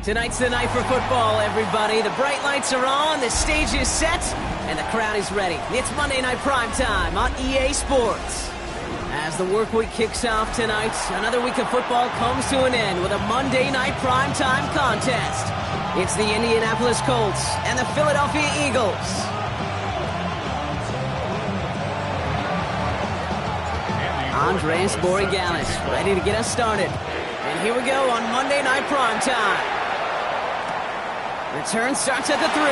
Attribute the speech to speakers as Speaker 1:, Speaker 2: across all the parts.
Speaker 1: Tonight's the night for football, everybody. The bright lights are on, the stage is set, and the crowd is ready. It's Monday Night Primetime on EA Sports. As the work week kicks off tonight, another week of football comes to an end with a Monday Night Primetime contest. It's the Indianapolis Colts and the Philadelphia Eagles. Andres Borregalis ready to get us started. And here we go on Monday Night Primetime. Return starts at the 3.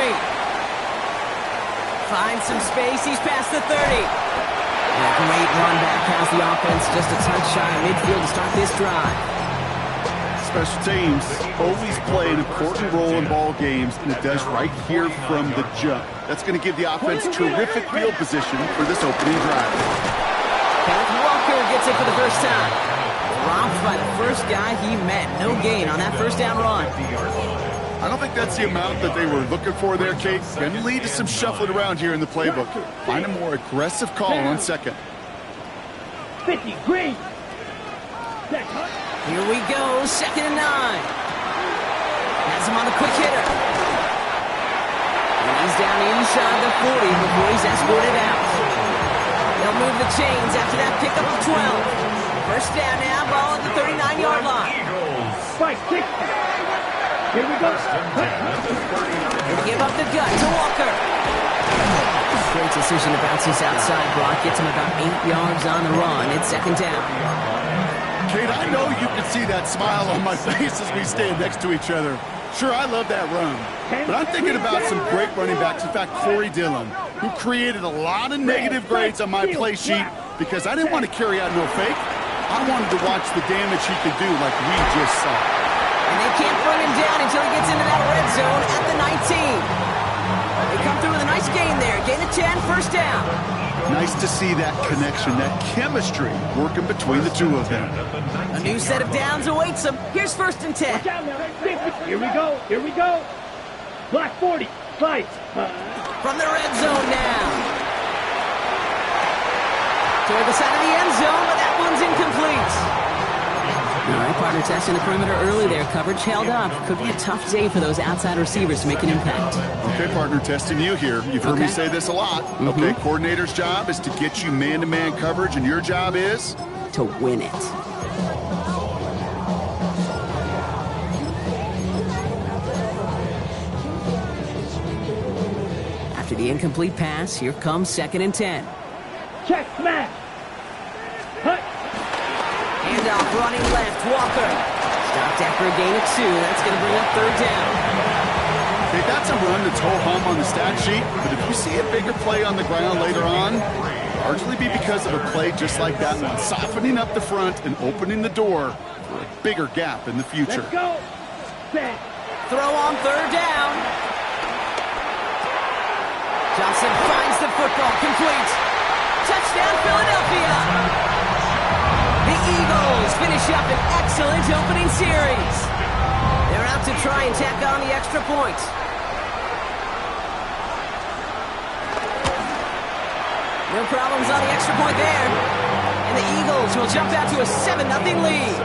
Speaker 1: Finds some space, he's past the 30. And a great run back has the offense just a touch shy of midfield to start this drive.
Speaker 2: Special teams always play an important role in ball games, and it does right here from the jump. That's going to give the offense terrific field position for this opening drive.
Speaker 1: Kenneth Walker gets it for the first time. Dropped by the first guy he met. No gain on that first down run.
Speaker 2: I don't think that's the amount that they were looking for there, Kate. Going to lead to some shuffling around here in the playbook. Find a more aggressive call on second.
Speaker 3: 50, green.
Speaker 1: Here we go, 2nd and 9. Has him on the quick hitter. And he's down inside the 40 before he's escorted out. They'll move the chains after that pickup of 12. First down now, ball at the 39-yard line.
Speaker 3: 5-6. Here we go.
Speaker 1: Give up the gut to Walker. Great decision to bounce this outside block. Gets him about 8 yards on the run. It's 2nd down.
Speaker 2: Kate, I know you can see that smile on my face as we stand next to each other. Sure, I love that run. But I'm thinking about some great running backs. In fact, Corey Dillon, who created a lot of negative grades on my play sheet because I didn't want to carry out no fake. I wanted to watch the damage he could do like we just saw.
Speaker 1: And they can't run him down until he gets into that red zone at the 19. They come through with a nice gain there. Gain of 10, first down.
Speaker 2: Nice to see that connection, that chemistry working between the two of them.
Speaker 1: A new set of downs awaits them. Here's 1st and 10.
Speaker 3: Here we go. Here we go. Black 40. Fight.
Speaker 1: From the red zone now. Toward the side of the end zone, but that one's incomplete. All right, partner testing the perimeter early there. Coverage held up. Could be a tough day for those outside receivers to make an impact.
Speaker 2: Okay, partner, testing you here. You've heard me say this a lot. Okay, coordinator's job is to get you man-to-man coverage, and your job is?
Speaker 1: To win it. After the incomplete pass, here comes 2nd and 10.
Speaker 3: Check, smash.
Speaker 1: Handoff running left, Walker. Stopped after a gain of 2. That's going to bring up 3rd down.
Speaker 2: Okay, that's a run that's ho-hum on the stat sheet, but if you see a bigger play on the ground later on, largely be because of a play just like that one, softening up the front and opening the door for a bigger gap in the future.
Speaker 3: Let's go. Set.
Speaker 1: Throw on 3rd down. Johnson finds the football, complete. Touchdown, Philadelphia. The Eagles finish up an excellent opening series. They're out to try and tack on the extra point. No problems on the extra point there. And the Eagles will jump out to a 7-0 lead.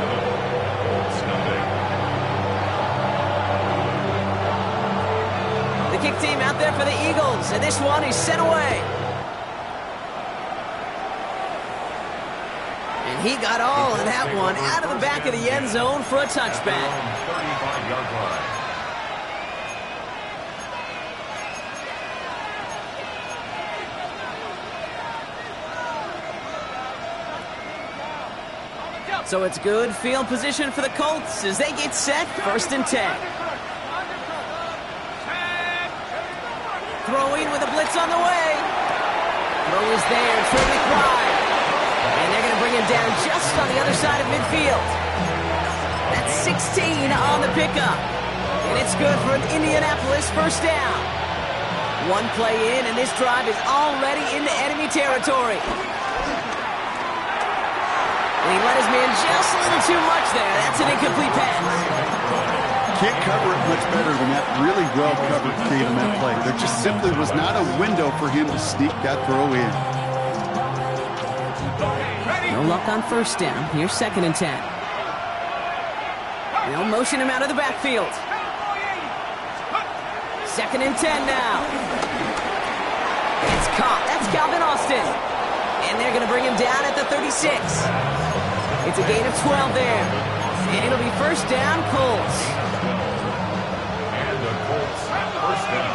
Speaker 1: The kick team out there for the Eagles, and this one is sent away. And he got all of that one out of the back of the end zone for a touchback. So it's good field position for the Colts as they get set, 1st and 10. Throwing with a blitz on the way. Throw is there, Trey McBride. And they're going to bring him down just on the other side of midfield. That's 16 on the pickup. And it's good for an Indianapolis first down. One play in, and this drive is already into enemy territory. And he let his man just a little too much there. That's an incomplete pass.
Speaker 2: Can't cover it much better than that. Really well covered Kate on that play. There just simply was not a window for him to sneak that throw in.
Speaker 1: No luck on first down. Here's 2nd and 10. They'll motion him out of the backfield. 2nd and 10 now. It's caught. That's Calvin Austin. And they're going to bring him down at the 36. It's a gain of 12 there. And it'll be 1st down, Colts.
Speaker 4: And the Colts have 1st down.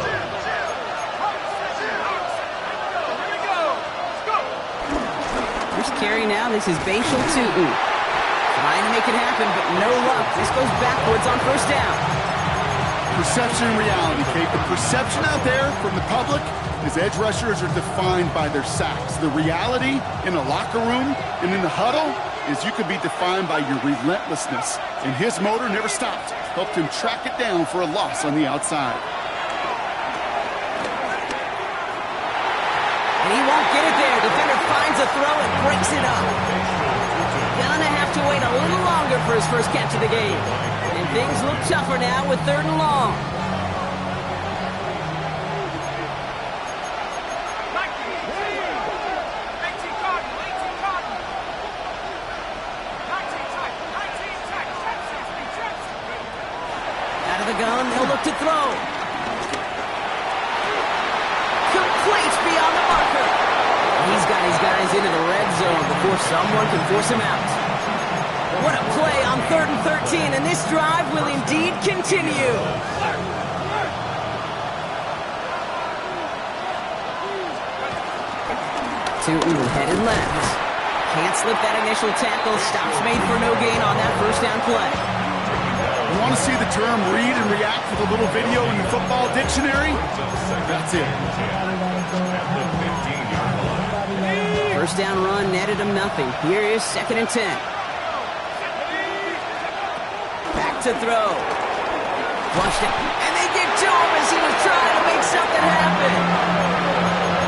Speaker 1: First carry now. This is Bashal Tootin. Trying to make it happen, but no luck. This goes backwards on 1st down.
Speaker 2: Perception and reality, Kate. The perception out there from the public is edge rushers are defined by their sacks. The reality in a locker room and in the huddle is you could be defined by your relentlessness. And his motor never stopped. Helped him track it down for a loss on the outside.
Speaker 1: And he won't get it there. Defender finds a throw and breaks it up. Gonna have to wait a little longer for his first catch of the game. And things look tougher now with 3rd and long. Out of the gun, they'll look to throw. Complete beyond the marker. He's got his guys into the red zone before someone can force him out. What a play on 3rd and 13, and this drive will indeed continue. Tootin headed left. Can't slip that initial tackle. Stops made for no gain on that 1st down play.
Speaker 2: You want to see the term read and react with a little video in the football dictionary? That's it.
Speaker 1: 1st down run netted him nothing. Here is 2nd and 10. Back to throw. Flushed it. And they get to him as he was trying to make something happen.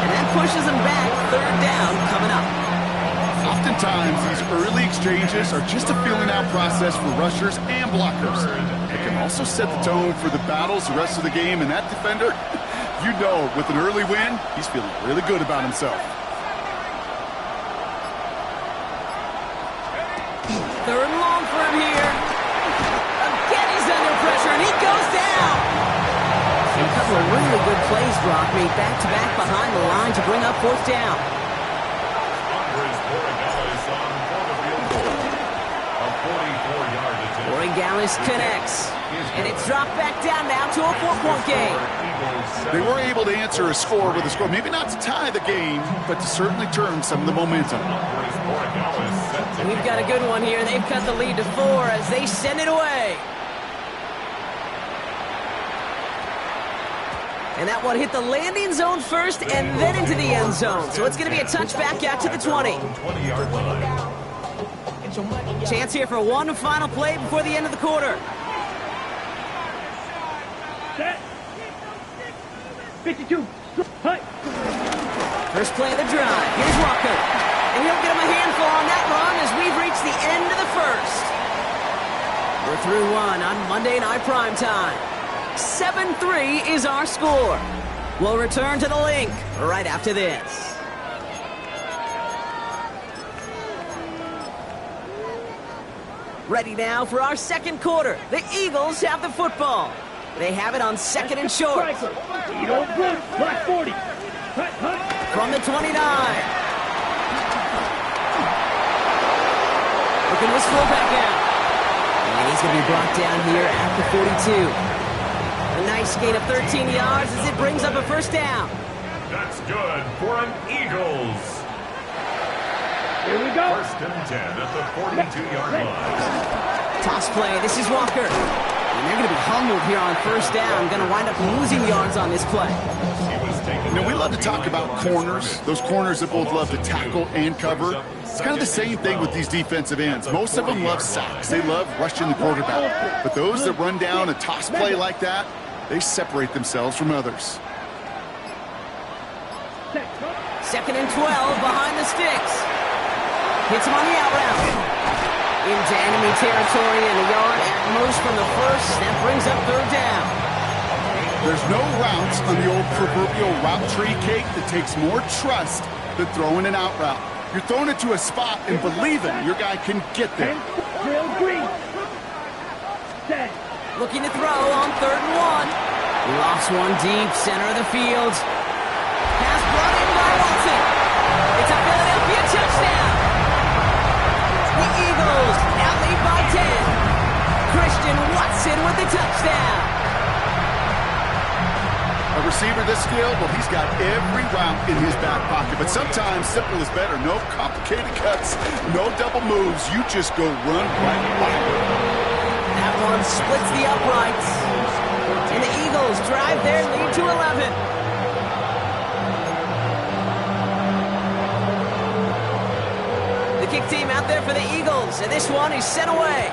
Speaker 1: And that pushes him back. 3rd down coming up.
Speaker 2: Oftentimes, these early exchanges are just a feeling-out process for rushers and blockers. It can also set the tone for the battles the rest of the game, and that defender, you know, with an early win, he's feeling really good about himself.
Speaker 1: 3rd and long for him here. Again, he's under pressure, and he goes down. And a couple of really good plays, Brock, made back-to-back behind the line to bring up 4th down. Gallus connects, and it's dropped back down now to a 4-point game.
Speaker 2: They were able to answer a score with a score, maybe not to tie the game, but to certainly turn some of the momentum.
Speaker 1: We've got a good one here. They've cut the lead to 4 as they send it away. And that one hit the landing zone first and then into the end zone. So it's going to be a touchback out to the 20.
Speaker 4: 20-yard line.
Speaker 1: Chance here for one final play before the end of the quarter.
Speaker 3: Set. 52. Hut.
Speaker 1: First play of the drive. Here's Walker. And he'll get him a handful on that run as we've reached the end of the first. We're through one on Monday Night Primetime. 7-3 is our score. We'll return to the link right after this. Ready now for our 2nd quarter. The Eagles have the football. They have it on 2nd and short.
Speaker 3: Black 40. Hut, hut.
Speaker 1: From the 29. Looking this fullback out. And he's going to be brought down here at the 42. A nice gain of 13 yards as it brings up a 1st down.
Speaker 4: That's good for an Eagles.
Speaker 3: Here we go.
Speaker 4: 1st and 10 at the 42-yard line.
Speaker 1: Toss play. This is Walker. And they're going to be humbled here on 1st down. Going to wind up losing yards on this play.
Speaker 2: You know, we love to talk about corners, those corners that both love to tackle and cover. It's kind of the same thing with these defensive ends. Most of them love sacks. They love rushing the quarterback. But those that run down a toss play like that, they separate themselves from others.
Speaker 1: 2nd and 12 behind the sticks. Hits him on the out route. Into enemy territory and a yard at most from the 1st. That brings up 3rd down.
Speaker 2: There's no routes on the old proverbial route tree, Kate, that takes more trust than throwing an out route. You're throwing it to a spot and believing your guy can get there.
Speaker 3: Drill green. Set.
Speaker 1: Looking to throw on 3rd and 1. He lofts one deep, center of the field. Pass brought in by Watson. It's a Philadelphia touchdown. The Eagles now lead by 10. Christian Watson with the touchdown.
Speaker 2: A receiver this skilled, well, he's got every route in his back pocket. But sometimes simple is better. No complicated cuts, no double moves. You just go run right by him.
Speaker 1: That one splits the uprights. And the Eagles drive their lead to 11. The kick team out there for the Eagles, and this one is sent away.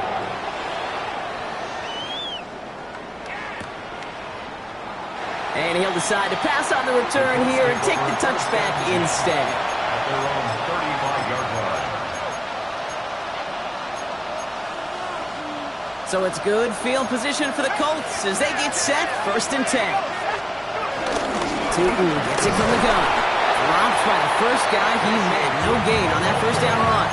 Speaker 1: And he'll decide to pass on the return here and take the touchback instead.
Speaker 4: At their own 35-yard line.
Speaker 1: So it's good field position for the Colts as they get set, 1st and 10. Tootin gets it from the gun. Dropped by the first guy he met. No gain on that first down run.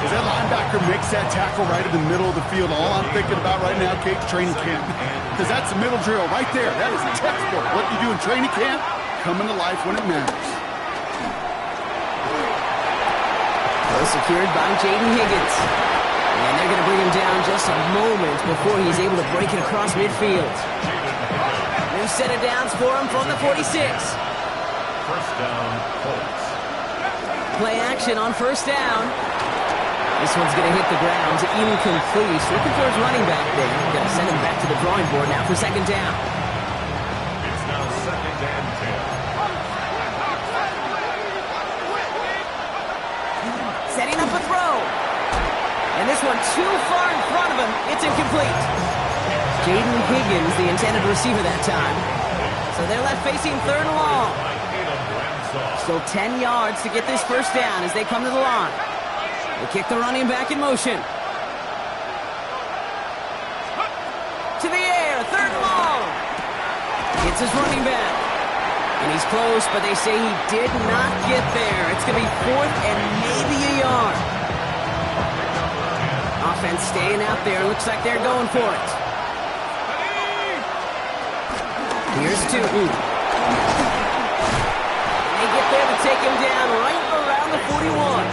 Speaker 2: As that linebacker makes that tackle right in the middle of the field, all I'm thinking about right now, Kate, training camp. Because that's the middle drill right there. That is a textbook. What you do in training camp, coming to life when it matters.
Speaker 1: Well secured by Jaden Higgins. And they're going to bring him down just a moment before he's able to break it across midfield. New set of downs for him from the 46.
Speaker 4: First down, Colts.
Speaker 1: Play action on 1st down. This one's going to hit the ground, incomplete. Looking for his running back there. Going to send him back to the drawing board now for 2nd down.
Speaker 4: It's now 2nd and 10.
Speaker 1: Setting up a throw. And this one too far in front of him. It's incomplete. Jaden Higgins, the intended receiver that time. So they're left facing 3rd and long. Still 10 yards to get this first down as they come to the line. They kick the running back in motion. To the air, 3rd and long. Gets his running back. And he's close, but they say he did not get there. It's going to be 4th and maybe a yard. Offense staying out there. Looks like they're going for it. Here's Tootin. They get there to take him down right around the 41.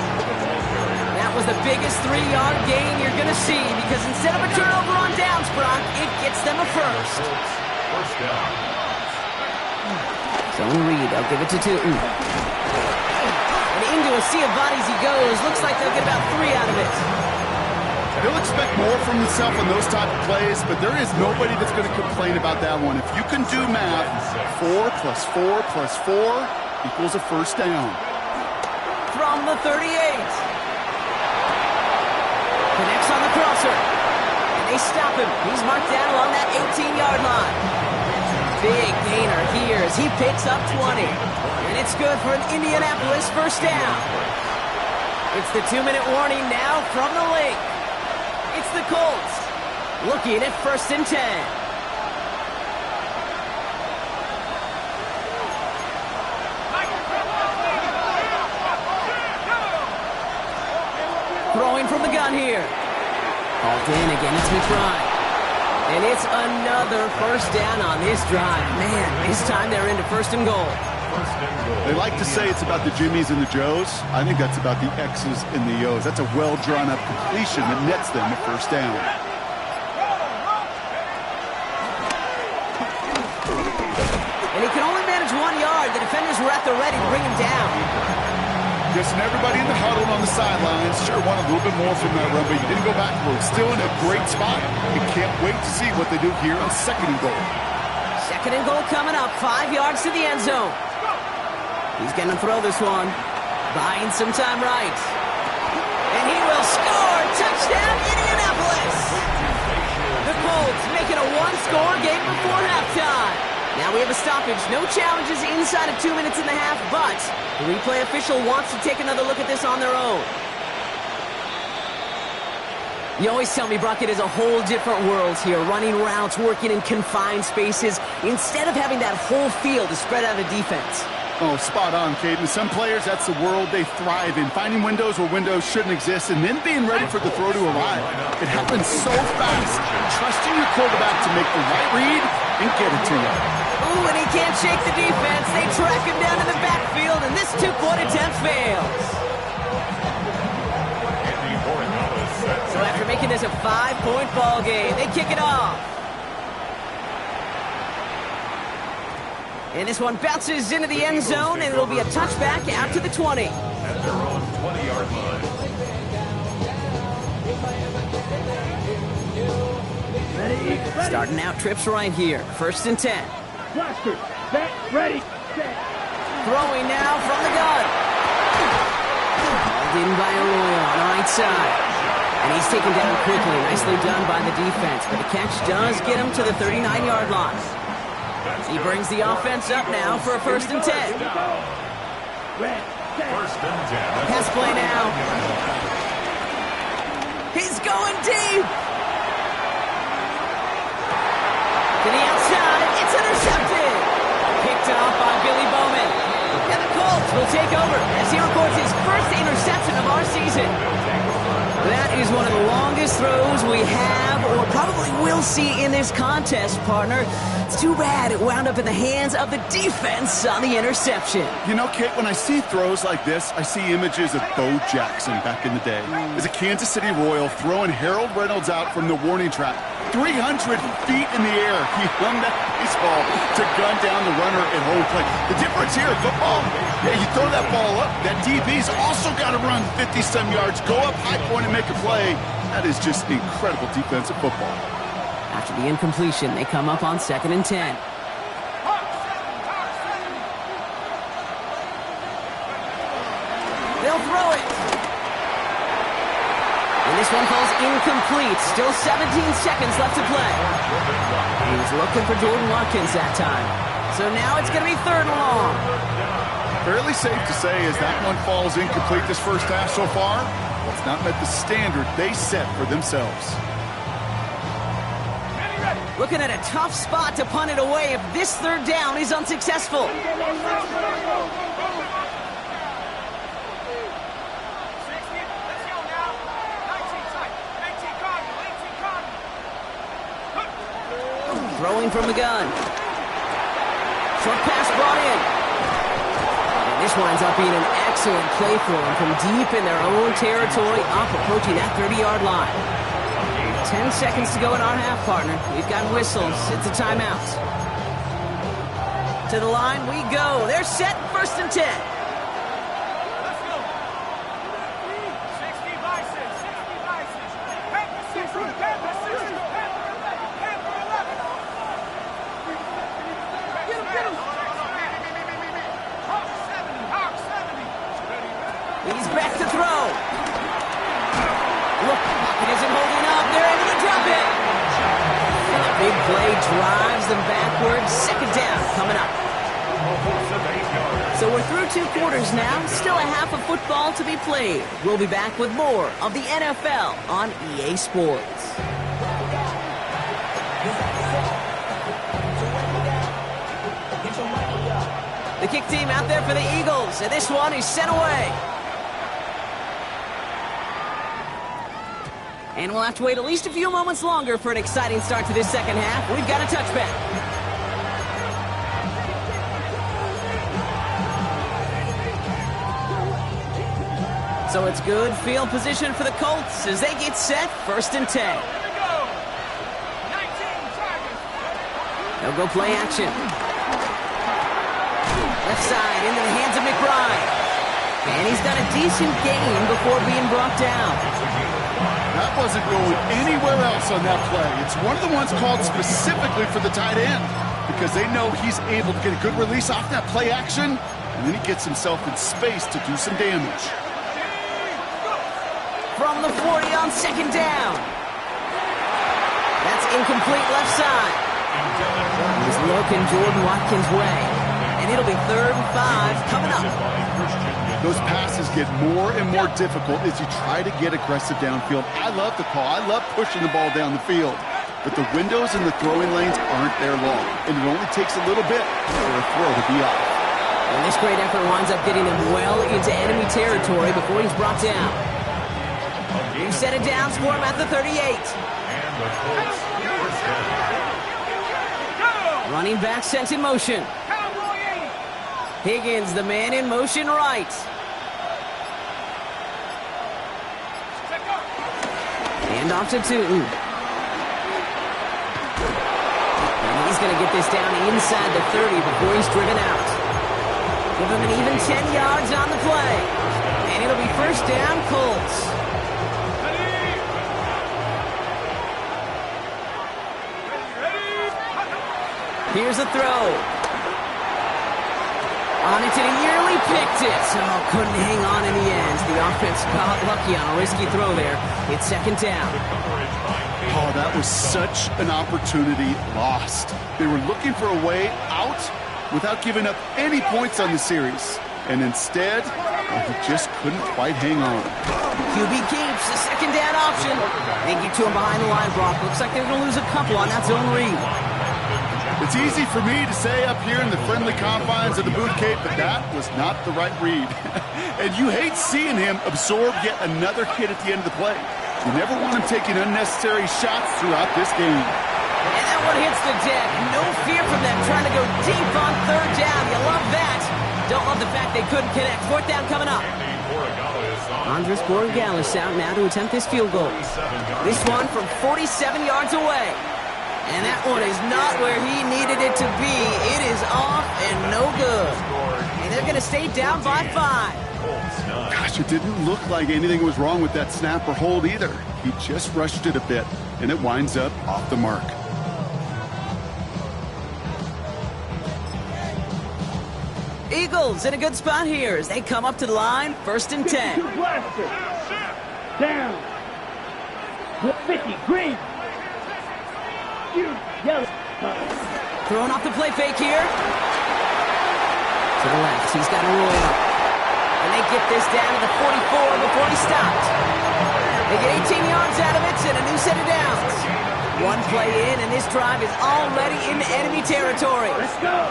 Speaker 1: That was the biggest 3-yard gain you're going to see because instead of a turnover on downs, Brock, it gets them a first.
Speaker 4: First down.
Speaker 1: Zone read, they'll give it to Tootin. And into a sea of bodies he goes. Looks like they'll get about 3 out of it.
Speaker 2: He'll expect more from himself on those type of plays, but there is nobody that's going to complain about that one. If you can do math, 4 plus 4 plus 4 equals a first down.
Speaker 1: From the 38. Connects on the crosser. And they stop him. He's marked down along that 18-yard line. Big gainer here as he picks up 20. And it's good for an Indianapolis first down. It's the 2-minute warning now from the lake. It's the Colts looking at 1st and 10. Throwing from the gun here. Called in again, it's McBride. And it's another first down on this drive. Man, this time they're into 1st and goal.
Speaker 2: They like to say it's about the Jimmies and the Joes. I think that's about the X's and the O's. That's a well-drawn-up completion that nets them a first down.
Speaker 1: And he can only manage 1 yard. The defenders were at the ready to bring him down.
Speaker 2: Just everybody in the huddle on the sidelines. Sure wanted a little bit more from that run, but he didn't go backwards. Still in a great spot. You can't wait to see what they do here on 2nd and goal.
Speaker 1: 2nd and goal coming up. 5 yards to the end zone. He's going to throw this one. Buying some time right. And he will score. Touchdown, Indianapolis. The Colts making a 1-score game before halftime. Now we have a stoppage. No challenges inside of 2 minutes and a half, but the replay official wants to take another look at this on their own. You always tell me, Brock, it is a whole different world here. Running routes, working in confined spaces, instead of having that whole field to spread out a defense.
Speaker 2: Oh, spot on, Caden. Some players, that's the world they thrive in, finding windows where windows shouldn't exist and then being ready for the throw to arrive. It happens so fast, trusting your quarterback to make the right read and get it to you.
Speaker 1: Ooh, and he can't shake the defense. They track him down in the backfield, and this two-point attempt fails. So after making this a 5-point ball game, they kick it off. And this one bounces into the end zone, and it'll be a touchback out to the 20.
Speaker 4: At their own 20-yard line.
Speaker 1: Starting out trips right here. 1st and 10.
Speaker 3: Blasters, set, ready, set.
Speaker 1: Throwing now from the gun. Called in by Arroyo on the right side. And he's taken down quickly. Nicely done by the defense. But the catch does get him to the 39-yard line. He brings the offense up now for a 1st and 10.
Speaker 3: Red, set.
Speaker 4: 1st and 10.
Speaker 1: Pass play now. He's going deep. To the outside. It's intercepted. Picked off by Billy Bowman. And the Colts will take over as he records his first interception of our season. That is one of the longest throws we have or probably will see in this contest, partner. It's too bad it wound up in the hands of the defense on the interception.
Speaker 2: You know, Kit, when I see throws like this, I see images of Bo Jackson back in the day. As a Kansas City Royal throwing Harold Reynolds out from the warning track. 300 feet in the air, he hung that baseball to gun down the runner at home plate. The difference here in football, yeah, you throw that ball up, that DB's also got to run 50-some yards, go up high point and make a play. That is just incredible defensive football.
Speaker 1: After the incompletion, they come up on 2nd and 10. They'll throw it. And this one falls incomplete. Still 17 seconds left to play. He was looking for Jordan Watkins that time. So now it's going to be 3rd and long.
Speaker 2: Fairly safe to say as that one falls incomplete this first half so far, it's not met the standard they set for themselves.
Speaker 1: Looking at a tough spot to punt it away if this 3rd down is unsuccessful. Throwing from the gun. Short pass brought in. And this winds up being an excellent play for them from deep in their own territory, up approaching that 30-yard line. 10 seconds to go in our half, partner. We've got whistles. It's a timeout. To the line we go. They're set. 1st and 10.
Speaker 5: Let's go. 60 by 6. 60 by 6. Panther 60. Panther 60. Panther 11. Get him. Hawk 70. Hawk 70.
Speaker 1: He's back to throw. Look, pocket isn't holding up. They're able to drop it. And a big play drives them backwards. 2nd down coming up. So we're through 2 quarters now. Still a half of football to be played. We'll be back with more of the NFL on EA Sports. The kick team out there for the Eagles, and this one is sent away. And we'll have to wait at least a few moments longer for an exciting start to this 2nd half. We've got a touchback. So it's good field position for the Colts as they get set. 1st and 10.
Speaker 5: Here we go. 19 targets.
Speaker 1: They'll go play action. Left side into the hands of McBride. And he's done a decent gain before being brought down.
Speaker 2: That wasn't going anywhere else on that play. It's one of the ones called specifically for the tight end because they know he's able to get a good release off that play action, and then he gets himself in space to do some damage.
Speaker 1: From the 40 on 2nd down. That's incomplete left side. He's looking Jordan Watkins' way. And it'll be 3rd and 5 coming up.
Speaker 2: Those passes get more and more difficult as you try to get aggressive downfield. I love the call. I love pushing the ball down the field. But the windows in the throwing lanes aren't there long. And it only takes a little bit for a throw to be off.
Speaker 1: And this great effort winds up getting him well into enemy territory before he's brought down. You set it down for him at the 38.
Speaker 4: And the Colts first down.
Speaker 1: Running back sent in motion. Higgins, the man in motion right. Hand off to Tootin. And he's going to get this down inside the 30 before he's driven out. Give him an even 10 yards on the play. And it'll be first down, Colts. Here's a throw. On it, and he nearly picked it. Oh, couldn't hang on in the end. The offense got lucky on a risky throw there. It's second down.
Speaker 2: Oh, that was such an opportunity lost. They were looking for a way out without giving up any points on the series. And instead, he just couldn't quite hang on.
Speaker 1: QB keeps the second down option. They get to him behind the line, Brock. Looks like they're going to lose a couple on that zone read.
Speaker 2: It's easy for me to say up here in the friendly confines of the boot cape, but that was not the right read. And you hate seeing him absorb yet another hit at the end of the play. You never want him taking unnecessary shots throughout this game.
Speaker 1: And that one hits the deck. No fear from them trying to go deep on third down. You love that. Don't love the fact they couldn't connect. Fourth down coming up. Andres Borregales out now to attempt this field goal. This one from 47 yards away. And that one is not where he needed it to be. It is off and no good. And they're going to stay down by 5.
Speaker 2: Gosh, it didn't look like anything was wrong with that snap or hold either. He just rushed it a bit, and it winds up off the mark.
Speaker 1: Eagles in a good spot here as they come up to the line, first and 10.
Speaker 3: Blaster. Down. 50. Green. Yellow.
Speaker 1: Throwing off the play fake here. To the left, he's got to roll up. And they get this down to the 44 before he stopped. They get 18 yards out of it and a new set of downs. One play in, and this drive is already into enemy territory.
Speaker 3: Let's go.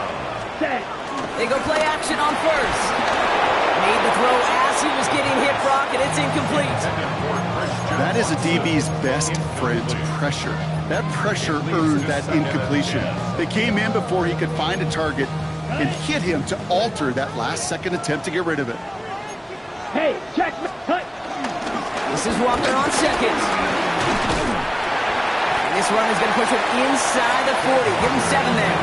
Speaker 3: Set.
Speaker 1: They go play action on first. Made the throw as he was getting hit, Brock, and it's incomplete.
Speaker 2: That is a DB's best friend, pressure. That pressure earned that incompletion. They came in before he could find a target and hit him to alter that last-second attempt to get rid of it.
Speaker 3: Hey, check. Cut.
Speaker 1: This is Walker on second. And this run is going to push him inside the 40. Give him 7 there.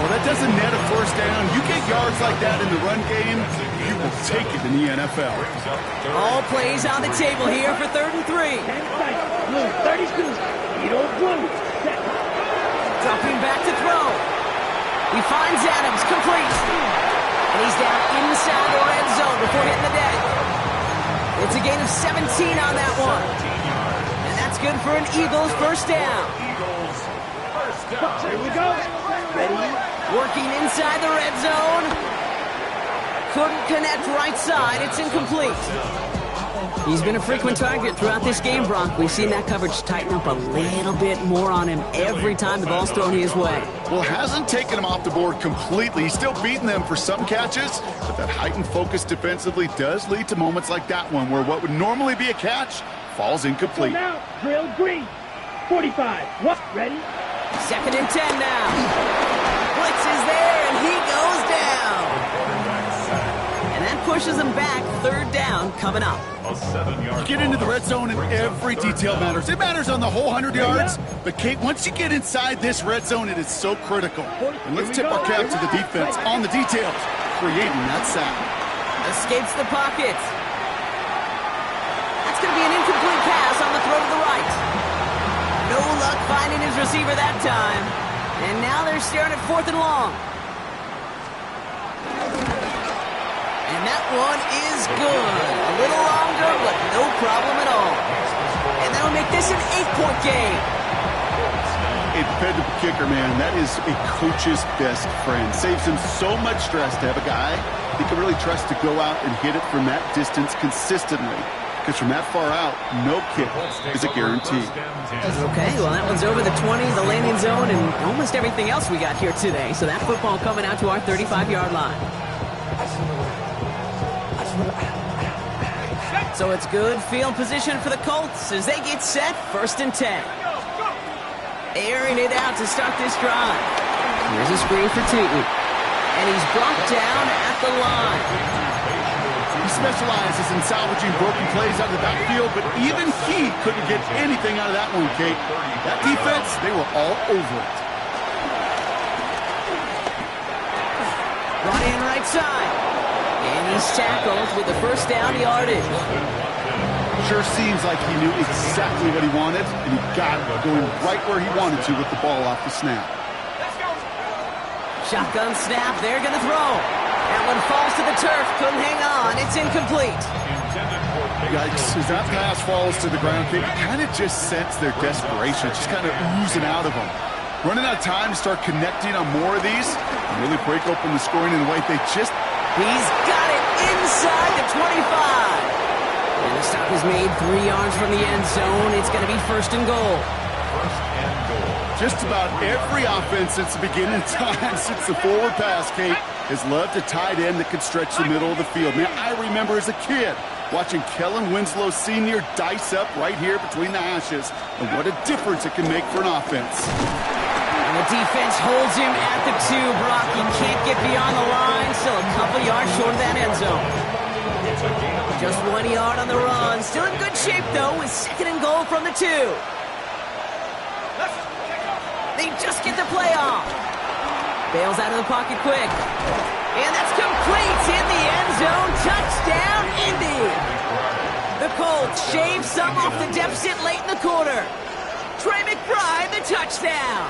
Speaker 2: Well, that doesn't net a first down. You get yards like that in the run game, you will take it in the NFL.
Speaker 1: All plays on the table here for 3rd and 3.
Speaker 3: 10 seconds. Blue, 32. Edo blue. Set.
Speaker 1: Dropping back to throw. He finds Adams, complete. And he's down inside the red zone before hitting the deck. It's a gain of 17 on that one. And that's good for an Eagles first down.
Speaker 3: Here we go. Ready?
Speaker 1: Working inside the red zone. Couldn't connect right side. It's incomplete. He's been a frequent target throughout this game, Brock. We've seen that coverage tighten up a little bit more on him every time the ball's thrown his way.
Speaker 2: Well, hasn't taken him off the board completely. He's still beating them for some catches, but that heightened focus defensively does lead to moments like that one where what would normally be a catch falls incomplete.
Speaker 3: Now, drill green. 45. What? Ready?
Speaker 1: 2nd and 10 now. Blitz is there, and he goes down. And that pushes him back. 3rd down coming up.
Speaker 2: You get into the red zone and every detail matters. It matters on the whole 100 yards. But, Kate, once you get inside this red zone, it is so critical. And let's tip our cap to the defense on the details, creating that sack.
Speaker 1: Escapes the pocket. That's going to be an incomplete pass on the throw to the right. No luck finding his receiver that time. And now they're staring at 4th and long. And that one is good. A little longer, but no problem at all. And that'll make this an 8-point game.
Speaker 2: A dependable kicker, man. That is a coach's best friend. Saves him so much stress to have a guy he can really trust to go out and hit it from that distance consistently. because from that far out, no kick is a guarantee.
Speaker 1: Okay, well, that one's over the 20, the landing zone, and almost everything else we got here today. So that football coming out to our 35-yard line. So it's good field position for the Colts as they get set, 1st and 10. Airing it out to start this drive. Here's a screen for Tootin. And he's brought down at the line.
Speaker 2: He specializes in salvaging broken plays out of the backfield, but even he couldn't get anything out of that one, Kate. That defense, they were all over it.
Speaker 1: Brought in right side. And he's tackled with the first down yardage.
Speaker 2: Sure seems like he knew exactly what he wanted, and he got it, going right where he wanted to with the ball off the snap.
Speaker 1: Shotgun snap, they're going to throw. That one falls to the turf, couldn't hang on, it's incomplete.
Speaker 2: Yikes, as that pass falls to the ground, Kate, you kind of just sense their desperation, just kind of oozing out of them. Running out of time to start connecting on more of these, and really break open the scoring in a way they just...
Speaker 1: He's got it inside the 25. And the stop is made 3 yards from the end zone. It's going to be 1st and goal.
Speaker 2: Just about every offense since the beginning of time, since the forward pass, Kate, has loved a tight end that could stretch the middle of the field. Man, I remember as a kid watching Kellen Winslow Sr. dice up right here between the hashes, and what a difference it can make for an offense.
Speaker 1: And the defense holds him at the 2, Brock. He can't get beyond the line, still a couple yards short of that end zone. Just 1 yard on the run. Still in good shape, though, with 2nd and goal from the 2. They just get the play off. Bails out of the pocket quick. And that's complete in the end zone. Touchdown, Indy. The Colts shave some off the deficit late in the quarter. Trey McBride, the touchdown.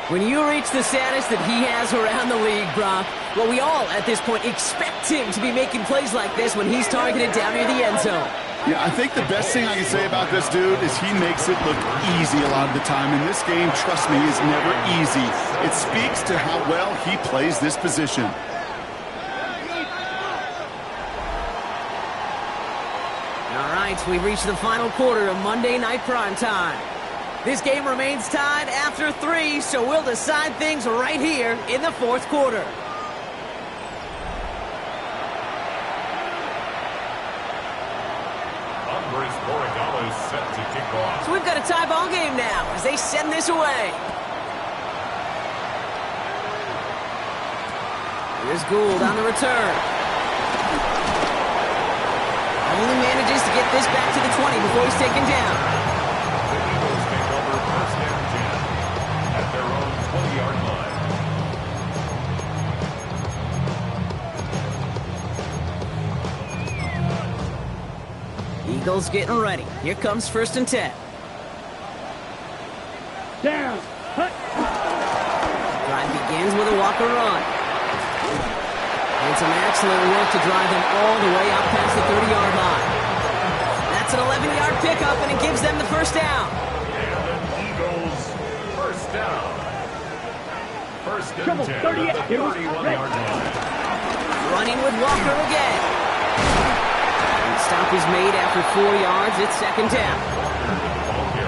Speaker 1: When you reach the status that he has around the league, Brock, well, we all, at this point, expect him to be making plays like this when he's targeted down near the end zone.
Speaker 2: Yeah, I think the best thing I can say about this dude is he makes it look easy a lot of the time. And this game, trust me, is never easy. It speaks to how well he plays this position.
Speaker 1: All right, we've reached the final quarter of Monday Night Primetime. This game remains tied after 3, so we'll decide things right here in the 4th quarter. So we've got a tie ball game now as they send this away. Here's Gould on the return. Only manages to get this back to the 20 before he's taken down.
Speaker 4: The Eagles take over 1st and 10 at their own 20-yard line.
Speaker 1: Eagles getting ready. Here comes 1st and 10.
Speaker 3: Down. Hut.
Speaker 1: Drive begins with a Walker run. And some excellent work to drive them all the way out past the 30-yard line. That's an 11-yard pickup, and it gives them the 1st down.
Speaker 4: And the Eagles, 1st down. 1st and 10 at the 31-yard line.
Speaker 1: Running with Walker again. And stop is made after 4 yards. It's 2nd down.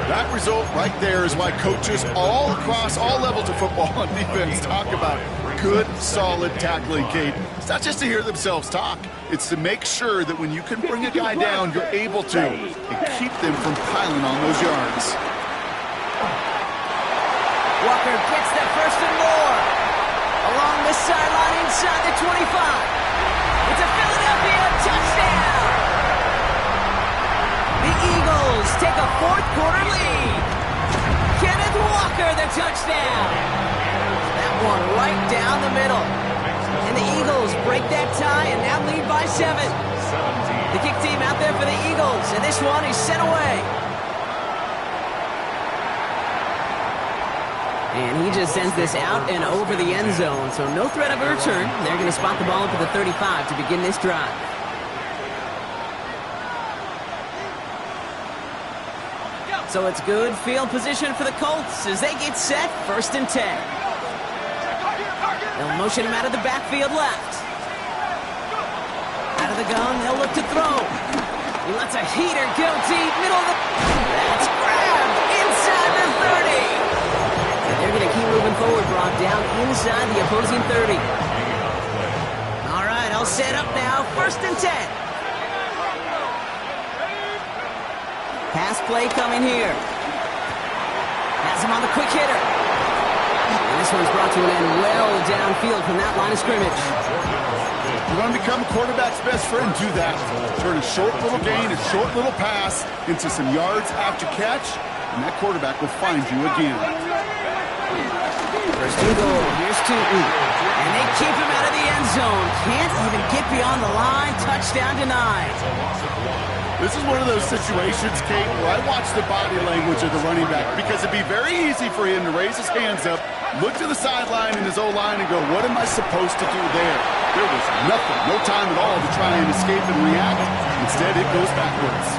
Speaker 2: That result right there is why coaches all across all levels of football and defense talk about good, solid tackling, Kate. It's not just to hear themselves talk. It's to make sure that when you can bring a guy down, you're able to, and keep them from piling on those yards.
Speaker 1: Walker gets the 1st and more. Along the sideline inside the 25. It's a Philadelphia touchdown. The Eagles take a 4th quarter lead. Kenneth Walker, the touchdown. That one right down the middle. And the Eagles break that tie and now lead by 7. The kick team out there for the Eagles, and this one is sent away. And he just sends this out and over the end zone, so no threat of a return. They're going to spot the ball up at the 35 to begin this drive. So it's good field position for the Colts as they get set, 1st and 10. They'll motion him out of the backfield left. Out of the gun, they'll look to throw. He lets a heater go deep, middle of the... That's grabbed inside the 30. And they're going to keep moving forward, Brock, down inside the opposing 30. All right, I'll set up now. 1st and 10. Pass play coming here. Has him on the quick hitter. And this one's brought to an end well downfield from that line of scrimmage.
Speaker 2: You want to become a quarterback's best friend? Do that. Turn a short little gain, a short little pass into some yards after catch, and that quarterback will find you again.
Speaker 1: First and goal. Here's Tootin. And they keep him out of the end zone. Can't even get beyond the line. Touchdown denied.
Speaker 2: This is one of those situations, Kate, where I watch the body language of the running back because it'd be very easy for him to raise his hands up, look to the sideline in his O-line and go, what am I supposed to do there? There was nothing, no time at all to try and escape and react. Instead, it goes backwards.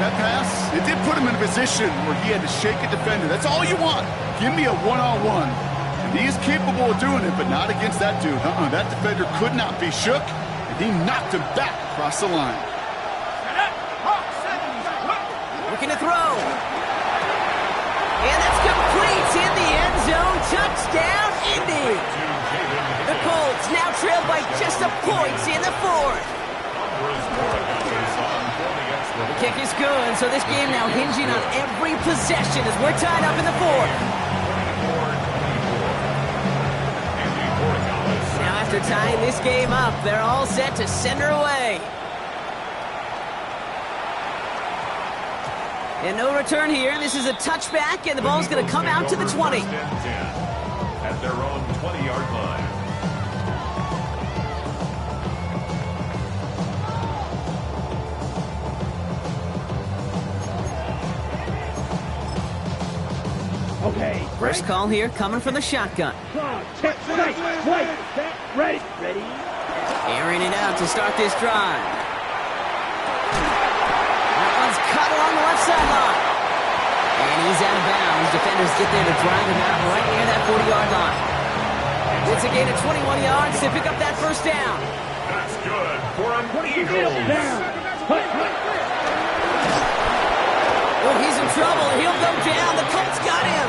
Speaker 2: That pass, it did put him in a position where he had to shake a defender. That's all you want. Give me a one-on-one. And he is capable of doing it, but not against that dude. That defender could not be shook, and he knocked him back across the line.
Speaker 1: Looking to throw. And that's complete in the end zone. Touchdown, Indy. The Colts now trail by just a point in the 4th. The kick is good, so this game now hinging on every possession as we're tied up in the 4th. Now after tying this game up, they're all set to send her away. And no return here. This is a touchback, and the ball's going to come out to the 20.
Speaker 4: At their own 20-yard line.
Speaker 3: Okay.
Speaker 1: First call here coming from the shotgun.
Speaker 3: Check, right, set, ready.
Speaker 1: Airing it out to start this drive. Cut along the left sideline. And he's out of bounds. Defenders get there to drive him out right near that 40-yard line. It's a gain of 21 yards to pick up that first down.
Speaker 4: That's good for an Eagles.
Speaker 1: Oh, he's in trouble. He'll go down. The Colts got him.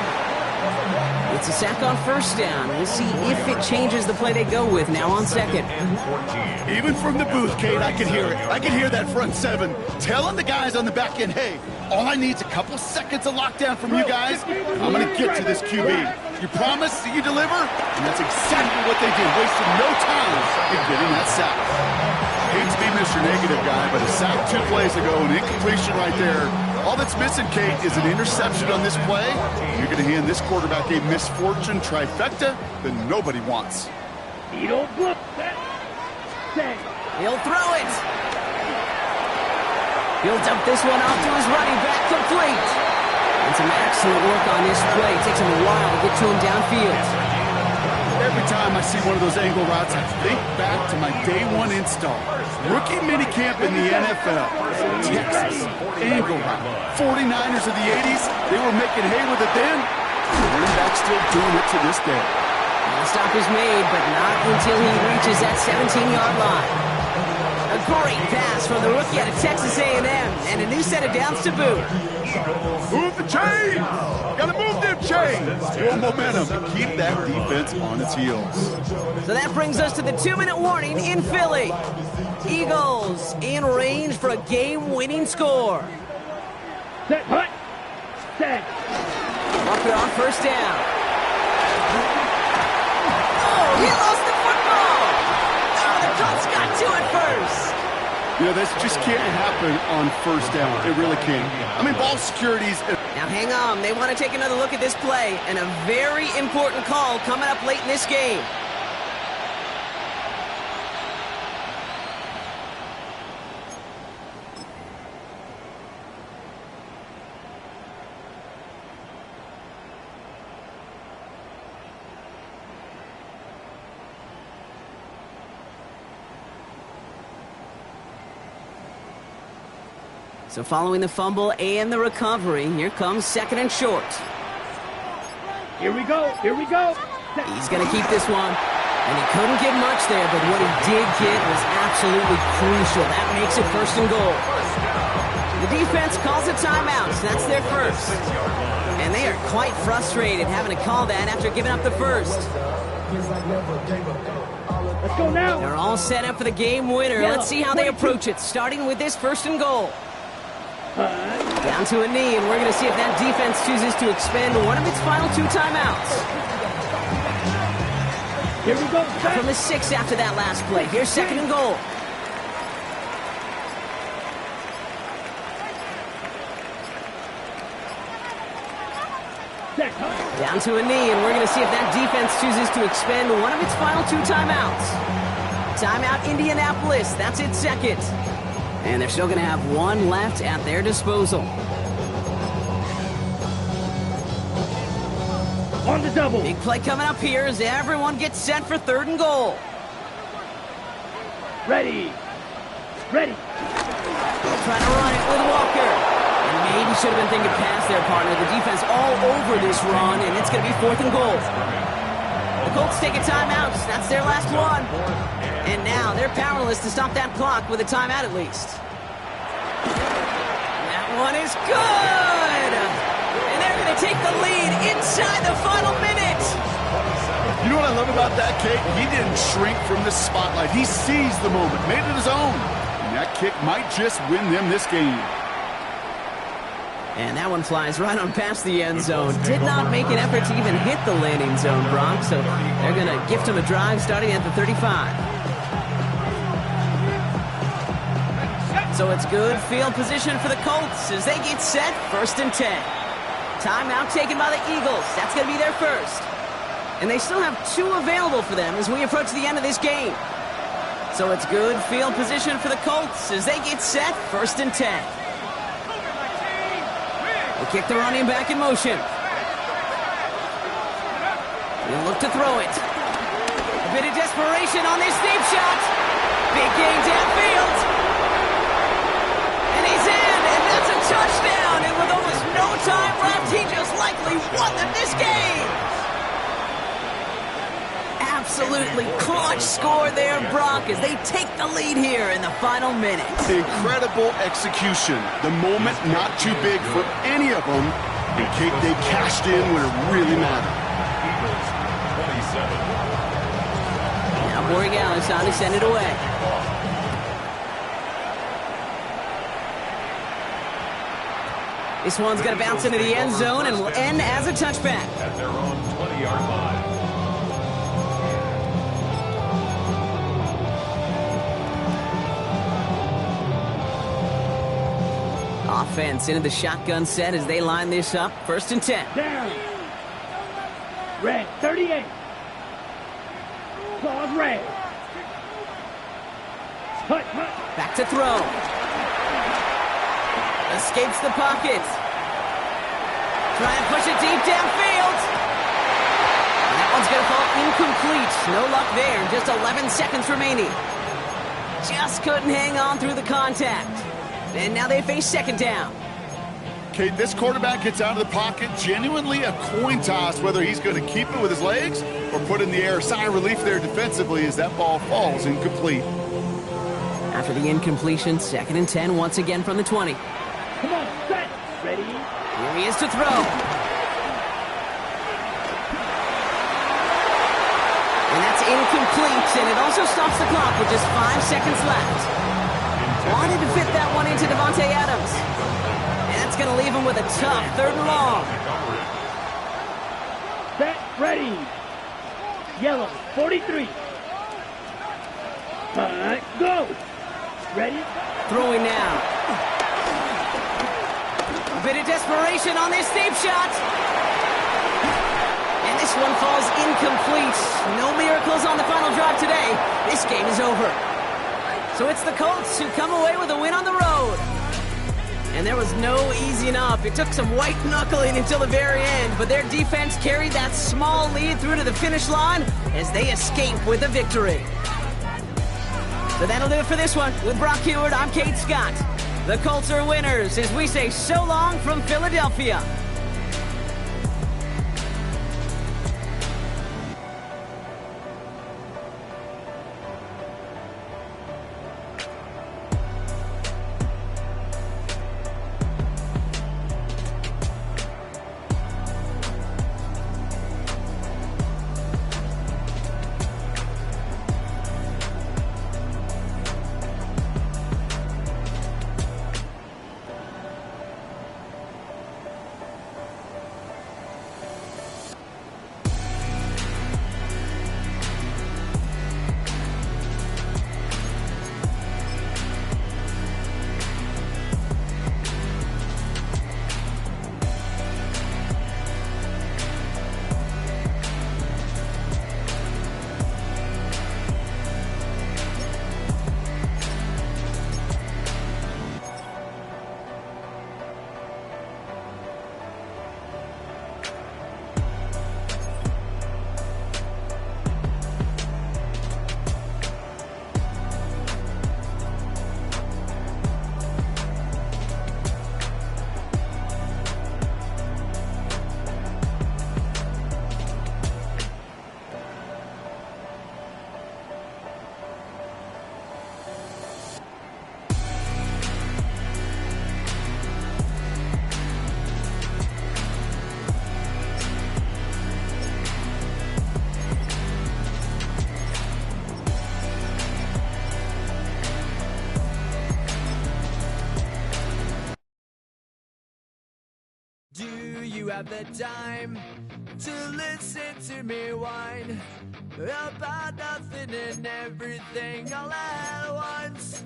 Speaker 1: It's a sack on first down. We'll see if it changes the play they go with now on second.
Speaker 2: Even from the booth, Kate, I can hear it. I can hear that front 7 telling the guys on the back end, hey, all I need is a couple seconds of lockdown from you guys. I'm going to get to this QB. You promise that you deliver? And that's exactly what they did, wasting no time in getting that sack. Hate to be Mr. Negative guy, but a sack 2 plays ago, an incompletion right there. All that's missing, Kate, is an interception on this play. You're going to hand this quarterback a misfortune trifecta that nobody wants.
Speaker 3: He'll throw
Speaker 1: it. He'll dump this one off to his running back, complete. And some excellent work on this play. It takes him a while to get to him downfield.
Speaker 2: Every time I see one of those angle routes, I think back to my day 1 install. Rookie minicamp in the NFL. Texas, angle route. 49ers of the 80s, they were making hay with it then. The running back's still doing it to this day.
Speaker 1: The stop is made, but not until he reaches that 17-yard line. A great pass from the rookie out of Texas A&M, and a new set of downs to boot.
Speaker 2: Move the chains! Gotta move them chains! Build momentum and keep that defense on its heels.
Speaker 1: So that brings us to the 2-minute warning in Philly. Eagles in range for a game-winning score.
Speaker 3: Set, hut, set.
Speaker 1: Walker on first down. Oh, he lost the football! Oh, the Colts got to it first.
Speaker 2: You know, this just can't happen on first down. It really can't. I mean, ball security's...
Speaker 1: Now hang on, they want to take another look at this play, and a very important call coming up late in this game. So following the fumble and the recovery, here comes 2nd and short.
Speaker 3: Here we go.
Speaker 1: He's going to keep this one. And he couldn't get much there, but what he did get was absolutely crucial. That makes it 1st and goal. The defense calls a timeout. That's their first. And they are quite frustrated having to call that after giving up the first.
Speaker 3: Let's go now.
Speaker 1: They're all set up for the game winner. Let's see how they approach it, starting with this 1st and goal. Down to a knee, and we're going to see if that defense chooses to expend one of its final 2 timeouts.
Speaker 3: Here we go.
Speaker 1: From the 6 after that last play. Here's 2nd and goal. Down to a knee, and we're going to see if that defense chooses to expend one of its final 2 timeouts. Timeout Indianapolis, that's its 2nd. And they're still going to have 1 left at their disposal.
Speaker 3: On the double.
Speaker 1: Big play coming up here as everyone gets set for 3rd and goal.
Speaker 3: Ready. Ready.
Speaker 1: Trying to run it with Walker. And maybe should have been thinking pass their partner. The defense all over this run, and it's going to be 4th and goal. The Colts take a timeout. That's their last one. And now they're powerless to stop that clock with a timeout at least. That one is good! And they're going to take the lead inside the final minute.
Speaker 2: You know what I love about that, Kate? He didn't shrink from the spotlight. He seized the moment, made it his own. And that kick might just win them this game.
Speaker 1: And that one flies right on past the end zone. Did not make an effort to even hit the landing zone, Brock. So they're going to gift him a drive starting at the 35. So it's good field position for the Colts as they get set 1st and 10. Timeout taken by the Eagles. That's going to be their first. And they still have 2 available for them as we approach the end of this game. So it's good field position for the Colts as they get set 1st and 10. They kick the running back in motion. They'll look to throw it. A bit of desperation on this deep shot. Big gain downfield. And he's in, and that's a touchdown. And with almost no time left, he just likely won them this game. Absolutely clutch score there, Brock, as they take the lead here in the final minute.
Speaker 2: Incredible execution. The moment not too big for any of them. And Kate, they cashed in when it really mattered.
Speaker 4: Eagles, 27.
Speaker 1: Now Borregales on to send it away. This one's going to bounce into the end zone and will end as a touchback.
Speaker 4: At their own 20-yard line.
Speaker 1: Offense into the shotgun set as they line this up. 1st and 10.
Speaker 3: Down. Red, 38. Claws red. Hut.
Speaker 1: Back to throw. Escapes the pocket. Try and push it deep downfield. And that one's going to fall incomplete. No luck there. Just 11 seconds remaining. Just couldn't hang on through the contact. And now they face 2nd down.
Speaker 2: Kate, this quarterback gets out of the pocket, genuinely a coin toss whether he's going to keep it with his legs or put it in the air. Sigh of relief there defensively as that ball falls incomplete.
Speaker 1: After the incompletion, 2nd and 10 once again from the 20.
Speaker 3: Come on, set. Ready.
Speaker 1: Here he is to throw. And that's incomplete, and it also stops the clock with just 5 seconds left. Wanted to fit that one into Devontae Adams. And that's going to leave him with a tough 3rd and long.
Speaker 3: Set, ready. Yellow, 43. Go. Ready.
Speaker 1: Throwing now. A bit of desperation on this deep shot. And this one falls incomplete. No miracles on the final drive today. This game is over. So it's the Colts who come away with a win on the road. And there was no easing up. It took some white knuckling until the very end, but their defense carried that small lead through to the finish line as they escape with a victory. So that'll do it for this one. With Brock Heward, I'm Kate Scott. The Colts are winners as we say so long from Philadelphia.
Speaker 6: Do you have the time to listen to me whine about nothing and everything all at once?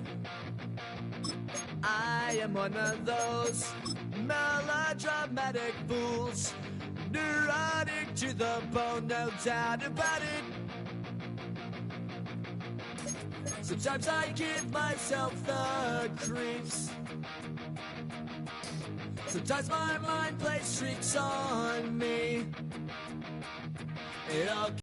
Speaker 6: I am one of those melodramatic fools, neurotic to the bone, no doubt about it. Sometimes I give myself the creeps. Sometimes my mind plays tricks on me. It all